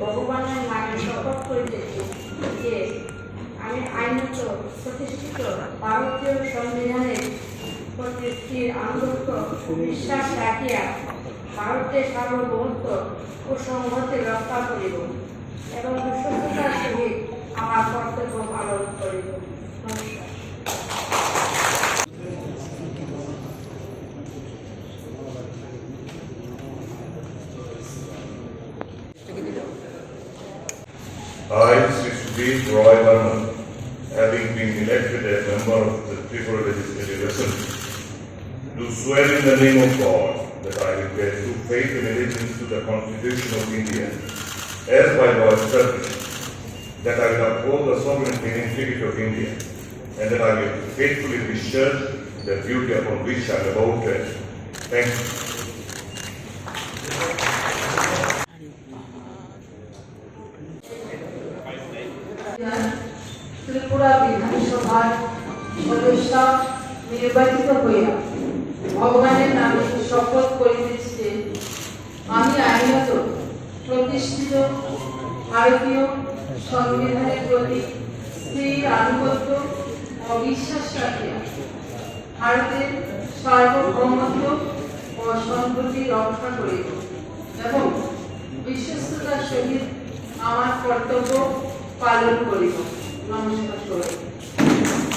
ভগবানের নামে শপথ করিতেছি যে আমি আইনত প্রতিষ্ঠিত ভারতীয় সংবিধানের প্রতি স্থির আনুগত্য বিশ্বাস রাখিয়া ভারতের সার্বভৌমত্ব ও সংহতি রক্ষা করিব এবং বিশ্বস্ততার সহিত আমার কর্তব্য পালন করিব। নমস্কার। I, Sri Sudhir Roy Varman, having been elected as member of the Tripura Legislative Assembly, do swear in the name of God that I will bear true faith and allegiance to the Constitution of India, as by law established, that I will uphold the sovereignty and integrity of India, and that I will faithfully discharge the duty upon which I am about to enter. Thank you. Tripura বিধানসভার সদস্য নির্বাচিত হইয়া ভগবানের নামে শপথ করিতেছি যে আমি আইনত প্রতিষ্ঠিত ভারতীয় সংবিধানের প্রতি স্থির আনুগত্য ও বিশ্বাস রাখিয়া ভারতের সার্বভৌমত্ব ও সংহতি রক্ষা করিব এবং বিশ্বস্ততার সহিত আমার কর্তব্য পালন করিব। নমস্কার।